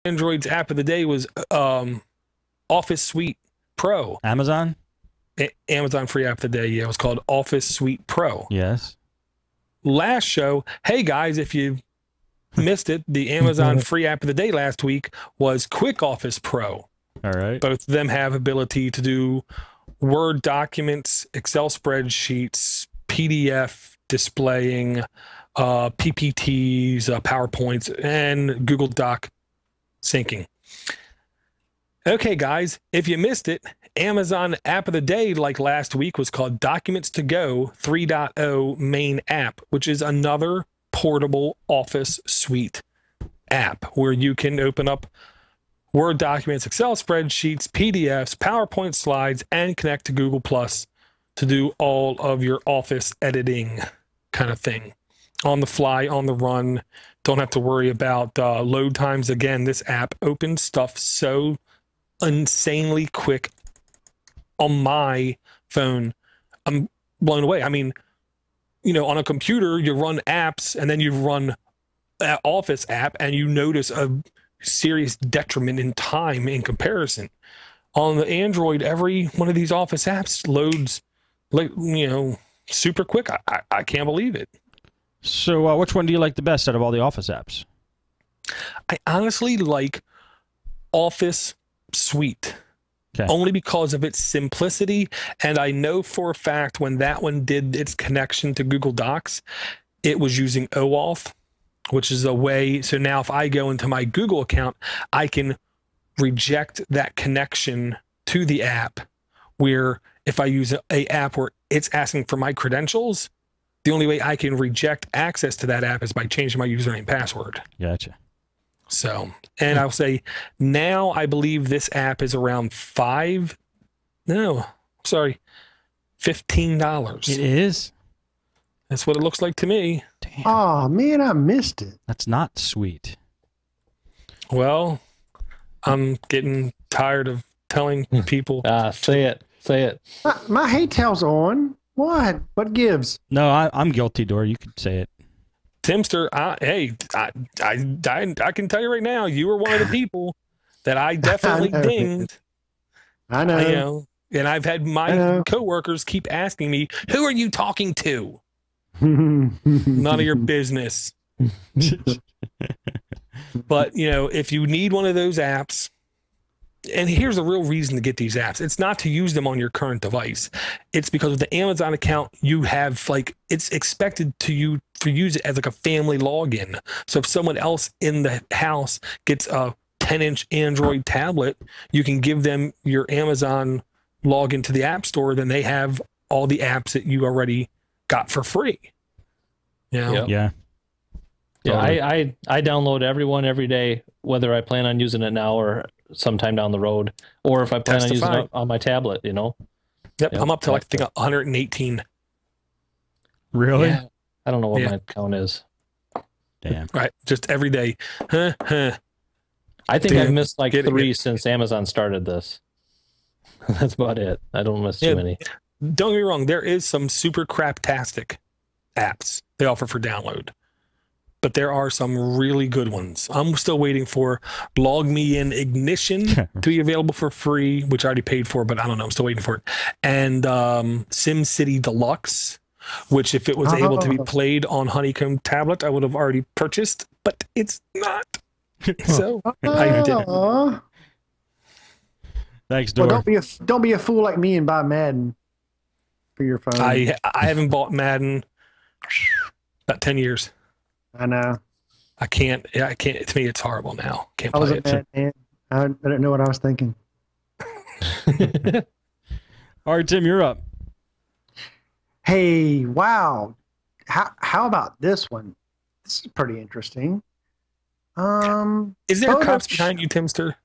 Android's app of the day was Office Suite Pro. Amazon? Amazon free app of the day. Yeah, it was called Office Suite Pro. Yes. Last show, hey guys, if you missed it, the Amazon free app of the day last week was Quick Office Pro. All right. Both of them have ability to do Word documents, Excel spreadsheets, PDF displaying, PPTs, PowerPoints, and Google Doc syncing. Okay, guys, if you missed it, Amazon app of the day, like last week, was called Documents to Go 3.0 main app, which is another portable Office Suite app where you can open up Word documents, Excel spreadsheets, PDFs, PowerPoint slides, and connect to Google Plus to do all of your Office editing kind of thing. On the fly, on the run. Don't have to worry about load times. Again, this app opens stuff so insanely quick on my phone. I'm blown away. I mean, you know, on a computer, you run apps and then you run an Office app and you notice a serious detriment in time in comparison. On the Android, every one of these Office apps loads, like, you know, super quick. I can't believe it. So which one do you like the best out of all the Office apps? I honestly like Office Suite. Okay. Only because of its simplicity. And I know for a fact when that one did its connection to Google Docs, it was using OAuth, which is a way. So now if I go into my Google account, I can reject that connection to the app, where if I use a app where it's asking for my credentials, the only way I can reject access to that app is by changing my username and password. Gotcha. So, and I'll say now I believe this app is around $15. It is? That's what it looks like to me. Damn. Oh, man, I missed it. That's not sweet. Well, I'm getting tired of telling people. Say it. Say it. My hay tail's on. What? What gives? No, I'm guilty, Dor. You could say it. Timster, I can tell you right now, you were one of the people that I definitely dinged. I know. And I've had my coworkers keep asking me, who are you talking to? None of your business. But, you know, if you need one of those apps, and here's the real reason to get these apps. It's not to use them on your current device. It's because of the Amazon account you have, like, it's expected to use it as like a family login. So if someone else in the house gets a 10-inch Android tablet, you can give them your Amazon login to the App Store, then they have all the apps that you already got for free. You know? Yep. Yeah. Yeah, Totally. I download everyone every day, whether I plan on using it now or sometime down the road, or if I plan on using it on my tablet, you know. Yep, I'm up to like, I think 118. Really? Yeah. I don't know what my count is. Damn. Right, just every day. I think Damn. I've missed like 3 since Amazon started this. That's about it. I don't miss too many. Don't get me wrong, there is some super craptastic apps they offer for download, but there are some really good ones. I'm still waiting for Log Me In Ignition to be available for free, which I already paid for, but I don't know, I'm still waiting for it. And SimCity Deluxe, which if it was able to be played on Honeycomb tablet, I would have already purchased, but it's not. So I didn't. Thanks, Dor. Well, don't be a fool like me and buy Madden for your phone. I haven't bought Madden about 10 years. I know. I can't. To me, it's horrible now. Can't I was play a it. Madden man. I didn't know what I was thinking. All right, Tim, you're up. Hey, wow. How about this one? This is pretty interesting. Is there cops behind you, Timster?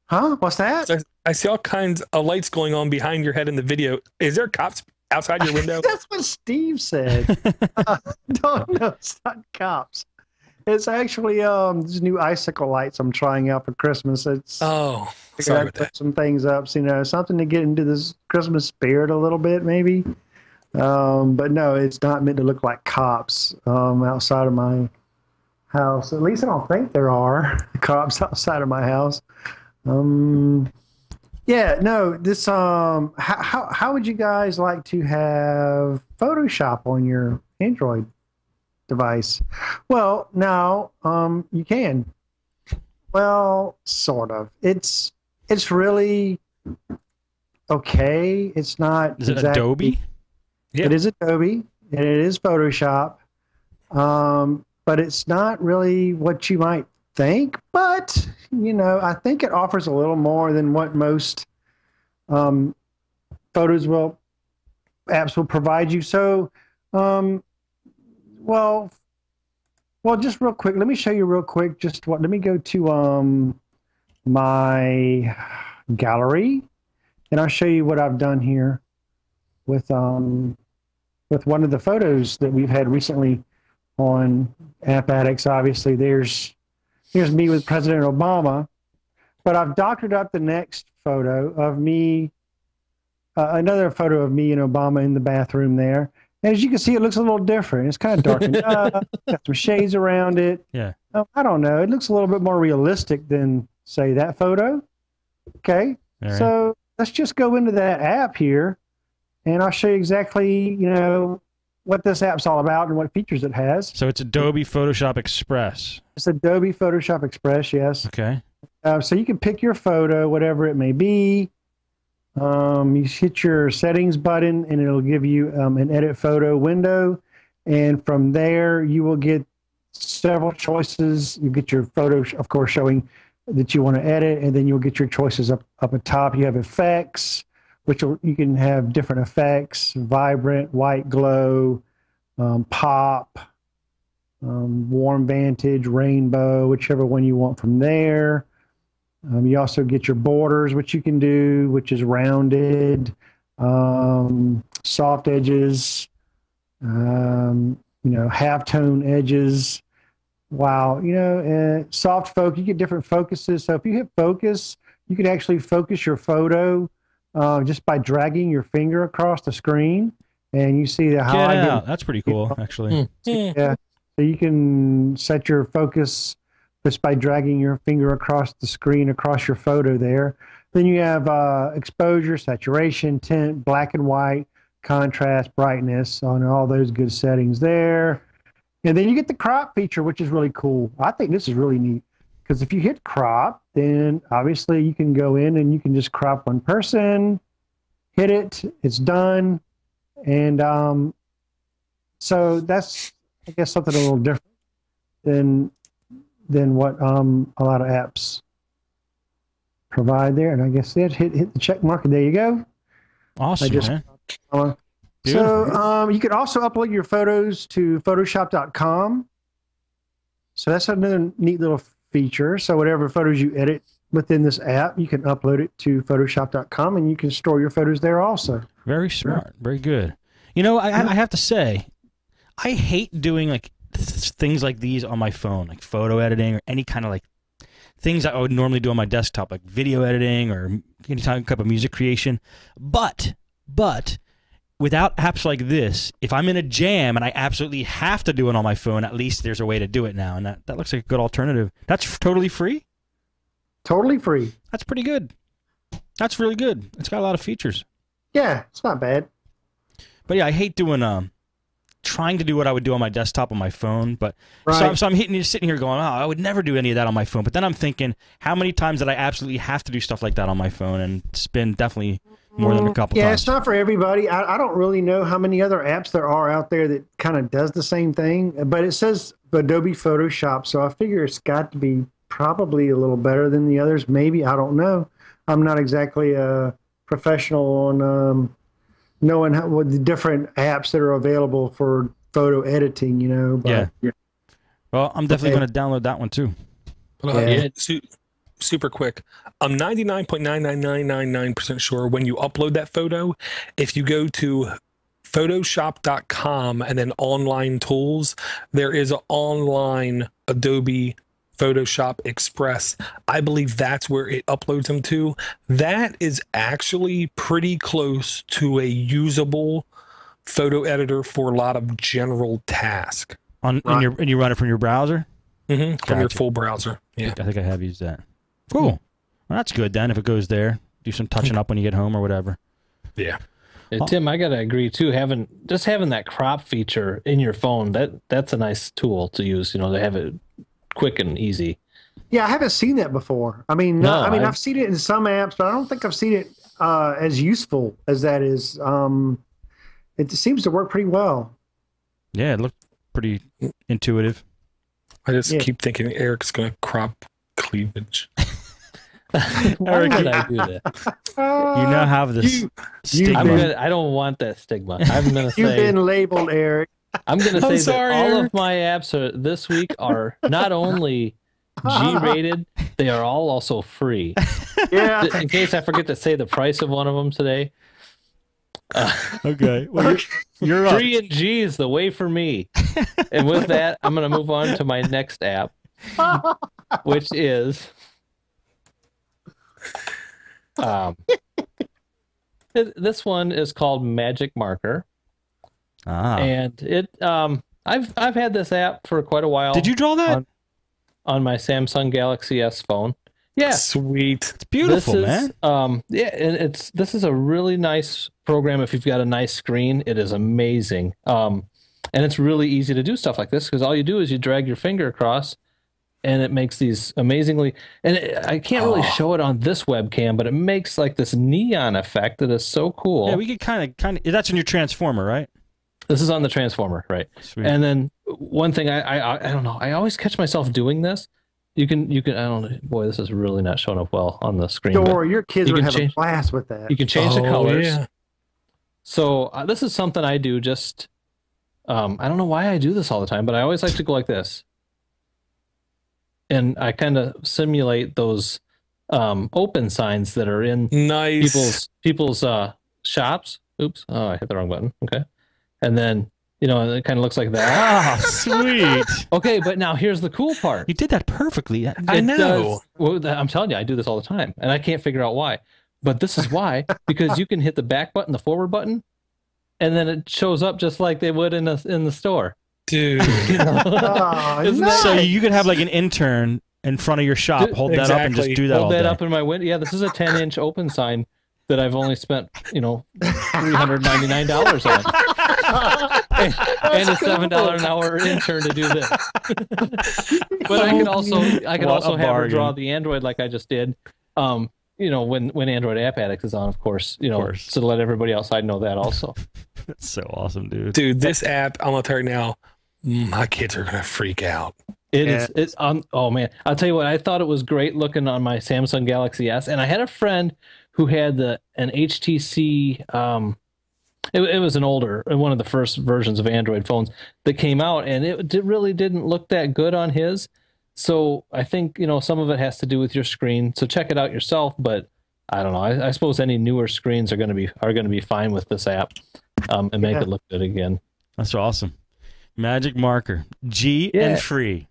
Huh? What's that? I see all kinds of lights going on behind your head in the video. Is there cops outside your window? That's what Steve said. No, it's not cops. It's actually these new icicle lights I'm trying out for Christmas. It's sorry about put that. some things up, so, you know, something to get into this Christmas spirit a little bit, maybe. But no, it's not meant to look like cops outside of my house. At least I don't think there are cops outside of my house. Yeah, no, this how would you guys like to have Photoshop on your Android device? Well, now you can. Well, sort of. It's really okay. It's not Is it Adobe? Yeah. It is Adobe and it is Photoshop. But it's not really what you might think. But, you know, I think it offers a little more than what most apps will provide you. So, well, just real quick, let me show you real quick. Let me go to my gallery, and I'll show you what I've done here with one of the photos that we've had recently on App Addicts. Obviously, here's me with President Obama, but I've doctored up the next photo of me, another photo of me and Obama in the bathroom there. And as you can see, it looks a little different. It's kind of darkened up, got some shades around it. Yeah. I don't know. It looks a little bit more realistic than, say, that photo. Okay. Right. So let's just go into that app here, and I'll show you exactly, you know, what this app's all about and what features it has. So it's Adobe Photoshop Express. It's Adobe Photoshop Express, yes. Okay. So you can pick your photo, whatever it may be. You hit your settings button, and it'll give you an edit photo window. And from there, you will get several choices. You get your photo, of course, showing that you want to edit, and then you'll get your choices up at top. You have effects, which you can have different effects: vibrant, white glow, pop, warm vantage, rainbow, whichever one you want from there. You also get your borders, which you can do, which is rounded, soft edges, you know, halftone edges. Wow, you know, soft focus. You get different focuses. So if you hit focus, you can actually focus your photo just by dragging your finger across the screen, and you see the highlight. That's pretty cool, actually. Yeah, so you can set your focus just by dragging your finger across the screen, across your photo there. Then you have exposure, saturation, tint, black and white, contrast, brightness, on all those good settings there. And then you get the crop feature, which is really cool. I think this is really neat, because if you hit crop, then obviously you can go in and you can just crop one person, hit it, it's done. And so that's, I guess, something a little different than what a lot of apps provide there. And I guess hit the check mark, and there you go. Awesome, man. So you can also upload your photos to Photoshop.com. So that's another neat little feature. So whatever photos you edit within this app, you can upload it to Photoshop.com, and you can store your photos there also. Very smart. Very good. You know, I have to say, I hate doing like things like these on my phone, like photo editing or any kind of like things I would normally do on my desktop, like video editing or any type of music creation. But without apps like this, if I'm in a jam and I absolutely have to do it on my phone, at least there's a way to do it now, and that looks like a good alternative. That's totally free? Totally free. That's pretty good. That's really good. It's got a lot of features. Yeah, it's not bad. But yeah, I hate doing trying to do what I would do on my desktop on my phone, but right. so I'm sitting here going, oh, I would never do any of that on my phone. But then I'm thinking, how many times did I absolutely have to do stuff like that on my phone? And it's been definitely more than a couple times. Yeah, it's not for everybody. I don't really know how many other apps there are out there that kind of does the same thing, but it says Adobe Photoshop, so I figure it's got to be probably a little better than the others. Maybe, I don't know. I'm not exactly a professional on knowing what the different apps that are available for photo editing, you know. But, yeah. Well, I'm definitely going to download that one too. Super quick. I'm 99.99999% sure when you upload that photo, if you go to Photoshop.com and then online tools, there is an online Adobe Photoshop Express. I believe that's where it uploads them to. That is actually pretty close to a usable photo editor for a lot of general tasks. And you run it from your browser? From your full browser. Yeah. I think I have used that. Cool. Well, that's good then if it goes there. Do some touching up when you get home or whatever. Yeah. Tim, I gotta agree too. Having that crop feature in your phone, that's a nice tool to use. To have it quick and easy. Yeah, I haven't seen that before. I mean, I've seen it in some apps, but I don't think I've seen it as useful as that is. It seems to work pretty well. Yeah, it looked pretty intuitive. I just keep thinking Eric's going to crop cleavage. Why would I do that? You now have this stigma. I don't want that stigma. I'm going to say... You've been labeled, Eric. I'm going to say that all of my apps this week are not only G-rated, they are all also free. Yeah. In case I forget to say the price of one of them today. Okay. Well, you're up. Free and G is the way for me. And with that, I'm going to move on to my next app, which is... this one is called Magic Marker. And it I've had this app for quite a while. Did you draw that on my Samsung Galaxy S phone? Yeah, sweet. It's beautiful, man. Yeah, and this is a really nice program if you've got a nice screen. It is amazing. And it's really easy to do stuff like this because all you do is you drag your finger across and it makes these amazingly, and I can't really show it on this webcam, but it makes like this neon effect that is so cool. Yeah, we could kind of, that's in your transformer, right? This is on the transformer, right? Sweet. And then one thing I don't know, I always catch myself doing this. You can, I don't know, boy, this is really not showing up well on the screen. Don't worry, your kids would have a change, blast with that. You can change the colors. Yeah. So this is something I do just, I don't know why I do this all the time, but I always like to go like this. And I kind of simulate those open signs that are in people's shops. Oops, oh, I hit the wrong button. Okay. And then, it kind of looks like that. Ah, sweet. Okay, but now here's the cool part. You did that perfectly. I know. Well, I'm telling you, I do this all the time, and I can't figure out why. But this is why, because you can hit the back button, the forward button, and then it shows up just like they would in the store. Dude. So you could have like an intern in front of your shop, hold that up and just do that all day. Hold that up in my window. Yeah, this is a 10-inch open sign that I've only spent, $399 on. and a $7 an hour intern to do this. But I could also have her draw the Android like I just did. When Android App Addicts is on, of course, so to let everybody outside know that also. That's so awesome, dude. Dude, this app, I'm gonna tell you now, my kids are gonna freak out. It's oh man, I'll tell you what, I thought it was great looking on my Samsung Galaxy S, and I had a friend who had an HTC it was an older, one of the first versions of Android phones that came out, and it really didn't look that good on his. So I think, some of it has to do with your screen. So check it out yourself, but I don't know. I suppose any newer screens are going to be fine with this app and make it look good again. That's awesome. Magic Marker, G and free.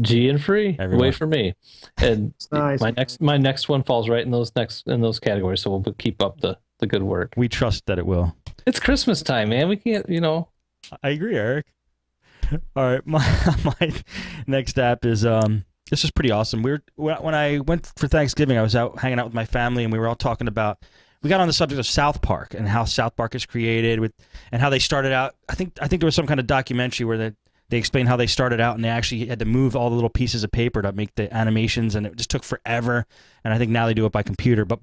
G and free. Everyone. Wait for me. And nice. my next one falls right in those categories. So we'll keep up the good work. We trust that it will. It's Christmas time, man. We can't, I agree, Eric. All right, my next app is this is pretty awesome. When I went for Thanksgiving, I was out hanging out with my family, and we were all talking about. We got on the subject of South Park and how South Park is created and how they started out. I think there was some kind of documentary where they explained how they started out, and they actually had to move all the little pieces of paper to make the animations, and it just took forever. And I think now they do it by computer, but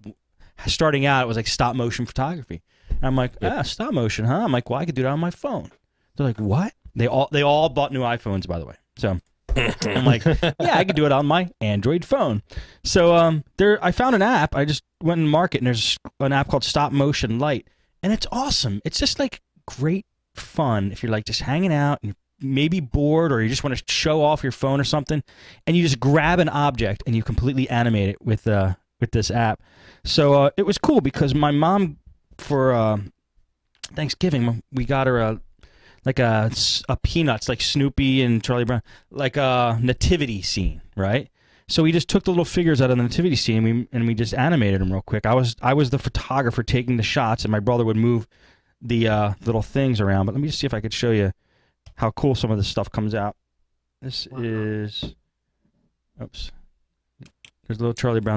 starting out, it was like stop motion photography. And I'm like, stop motion, huh? I'm like, well, I could do that on my phone. They're like, what? They all bought new iPhones, by the way. So I'm like, yeah, I could do it on my Android phone. So I found an app. I just went and market, and there's an app called Stop Motion Lite, and it's awesome. It's just like great fun if you're like just hanging out and maybe bored, or you just want to show off your phone or something, and you just grab an object and you completely animate it with this app. So it was cool because my mom, for Thanksgiving, we got her a Peanuts, like Snoopy and Charlie Brown, like a nativity scene, right? So we just took the little figures out of the nativity scene and we just animated them real quick. I was the photographer taking the shots, and my brother would move the little things around. But let me just see if I could show you how cool some of this stuff comes out. This is. Oops. There's a little Charlie Brown.